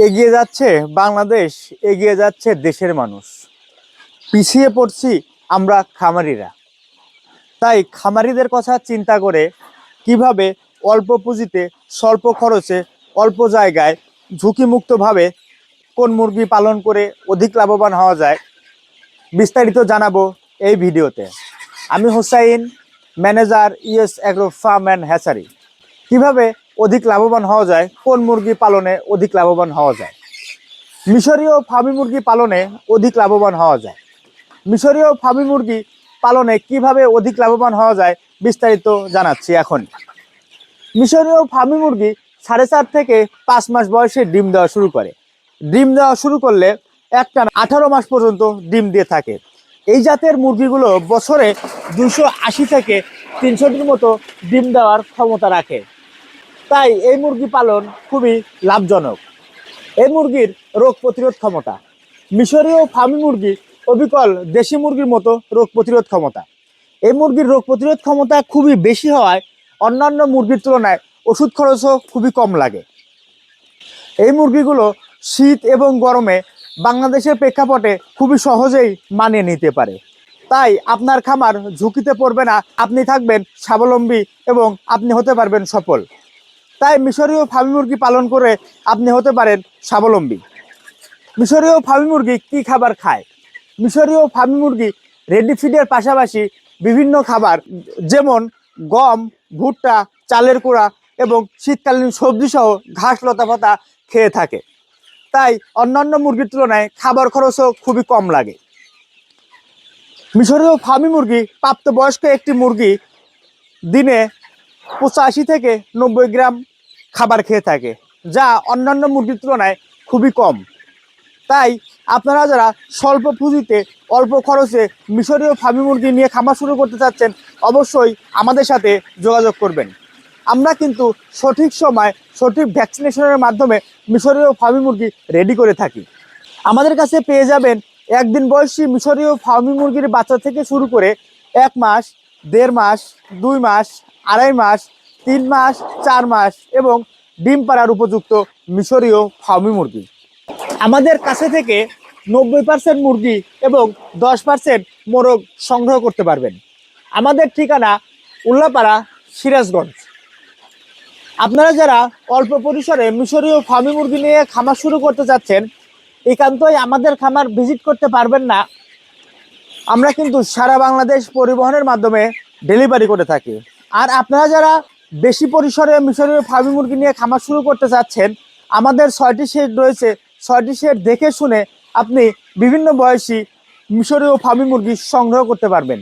এগিয়ে যাচ্ছে বাংলাদেশ, এগিয়ে যাচ্ছে দেশের মানুষ। পিছিয়ে পড়ছি আমরা খামারিরা। তাই খামারিদের কথা চিন্তা করে কিভাবে অল্প পুঁজিতে, স্বল্প খরচে, অল্প জায়গায় ঝুঁকিমুক্তভাবে কোন মুরগি পালন করে অধিক লাভবান হওয়া যায়, বিস্তারিত জানাবো এই ভিডিওতে। আমি Hossain, manager ES agro farm and hatchery. কিভাবে অধিক লাভবান হওয়া যায়, কোন মুরগি পালনে অধিক লাভবান হওয়া যায়। মিশরীয় ফার্মি মুরগি পালনে অধিক লাভবান হওয়া যায়। মিশরীয় ফার্মি মুরগি পালনে কিভাবে অধিক লাভবান হওয়া যায় বিস্তারিত জানাচ্ছি এখন। মিশরীয় ফার্মি মুরগি 4.5 থেকে 5 মাস বয়সে ডিম দেওয়া শুরু করে। ডিম দেওয়া শুরু করলে একটানা 18 মাস পর্যন্ত ডিম দিয়ে থাকে। এই জাতের মুরগিগুলো বছরে 280 থেকে 300টির মতো ডিম দেওয়ার ক্ষমতা রাখে। তাই এই মুরগি পালন খুবই লাভজনক। এই মুরগির রোগ প্রতিরোধ ক্ষমতা, মিশরীয় ফার্মি মুরগি অবিকল দেশি মুরগির মতো রোগ প্রতিরোধ ক্ষমতা। এই মুরগির রোগ প্রতিরোধ ক্ষমতা খুবই বেশি হওয়ায় অন্যান্য মুরগির তুলনায় ওষুধ খরচও খুবই কম লাগে। এই মুরগিগুলো শীত এবং গরমে বাংলাদেশের প্রেক্ষাপটে খুবই সহজেই মানিয়ে নিতে পারে। তাই আপনার খামার ঝুঁকিতে পড়বে না, আপনি থাকবেন স্বাবলম্বী এবং আপনি হতে পারবেন সফল। তাই মিশরীয় ফার্মি মুরগি পালন করে আপনি হতে পারেন স্বাবলম্বী। মিশরীয় ফার্মি মুরগি কী খাবার খায়? মিশরীয় ফার্মি মুরগি রেডি ফিডের পাশাপাশি বিভিন্ন খাবার যেমন গম, ভুট্টা, চালের কুড়া এবং শীতকালীন সবজি সহ ঘাস লতাপাতা খেয়ে থাকে। তাই অন্যান্য মুরগির তুলনায় খাবার খরচও খুবই কম লাগে। মিশরীয় ফার্মি মুরগি প্রাপ্তবয়স্ক একটি মুরগি দিনে 85 থেকে 90 গ্রাম খাবার খেয়ে থাকে, যা অন্যান্য মুরগির তুলনায় খুবই কম। তাই আপনারা যারা স্বল্প পুঁজিতে অল্প খরচে মিশরীয় ফার্মি মুরগি নিয়ে খামার শুরু করতে চাচ্ছেন, অবশ্যই আমাদের সাথে যোগাযোগ করবেন। আমরা কিন্তু সঠিক সময় সঠিক ভ্যাকসিনেশনের মাধ্যমে মিশরীয় ফার্মি মুরগি রেডি করে থাকি। আমাদের কাছে পেয়ে যাবেন একদিন বয়সী মিশরীয় ফার্মি মুরগির বাচ্চা থেকে শুরু করে 1 মাস, 1.5 মাস, 2 মাস, 2.5 মাস, 3 মাস, 4 মাস এবং ডিম পাড়ার উপযুক্ত মিশরীয় ফার্মি মুরগি। আমাদের কাছে থেকে 90% মুরগি এবং 10% মোরগ সংগ্রহ করতে পারবেন। আমাদের ঠিকানা উল্লাপাড়া, সিরাজগঞ্জ। আপনারা যারা অল্প পরিসরে মিশরীয় ফার্মি মুরগি নিয়ে খামার শুরু করতে চাচ্ছেন, একান্তই আমাদের খামার ভিজিট করতে পারবেন না। আমরা কিন্তু সারা বাংলাদেশ পরিবহনের মাধ্যমে ডেলিভারি করে থাকি। আর আপনারা যারা বেশি পরিসরে মিশরীয় ফার্মি মুরগি নিয়ে খামার শুরু করতে চাচ্ছেন, আমাদের 6টি শেড রয়েছে। 6টি শেড দেখে শুনে আপনি বিভিন্ন বয়সী মিশরীয় ফার্মি মুরগি সংগ্রহ করতে পারবেন।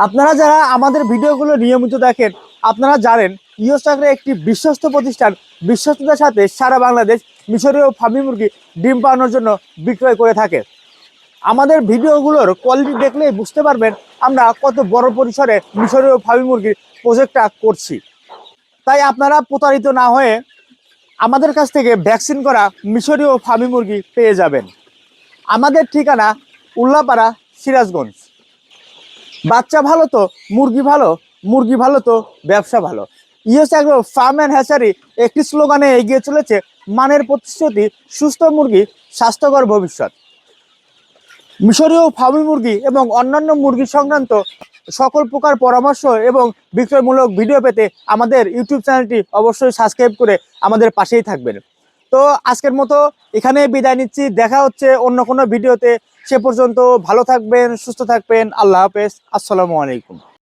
আপনারা যারা আমাদের ভিডিওগুলো নিয়মিত দেখেন, আপনারা জানেন ইওস এগ্রো একটি বিশ্বস্ত প্রতিষ্ঠান। বিশ্বস্ততার সাথে সারা বাংলাদেশ মিশরীয় ফার্মি মুরগি ডিম পাওয়ানোর জন্য বিক্রয় করে থাকে। আমাদের ভিডিওগুলোর কোয়ালিটি দেখলেই বুঝতে পারবেন আমরা কত বড় পরিসরে মিশরীয় ফার্মি মুরগির প্রজেক্টটা করছি। তাই আপনারা প্রতারিত না হয়ে আমাদের কাছ থেকে ভ্যাকসিন করা মিশরীয় ফার্মি মুরগি পেয়ে যাবেন। আমাদের ঠিকানা উল্লাপাড়া, সিরাজগঞ্জ। বাচ্চা ভালো তো মুরগি ভালো, মুরগি ভালো তো ব্যবসা ভালো। ইওস এগ্রো ফার্ম অ্যান্ড হ্যাচারি একটি স্লোগানে এগিয়ে চলেছে, মানের প্রতিশ্রুতি, সুস্থ মুরগি, স্বাস্থ্যকর ভবিষ্যৎ। মিশরীয় ফার্মি মুরগি এবং অন্যান্য মুরগি সংক্রান্ত সকল প্রকার পরামর্শ এবং বিক্রয়মূলক ভিডিও পেতে আমাদের ইউটিউব চ্যানেলটি অবশ্যই সাবস্ক্রাইব করে আমাদের পাশেই থাকবেন। তো আজকের মতো এখানে বিদায় নিচ্ছি। দেখা হচ্ছে অন্য কোনো ভিডিওতে। সে পর্যন্ত ভালো থাকবেন, সুস্থ থাকবেন। আল্লাহ হাফেজ। আসসালামু আলাইকুম।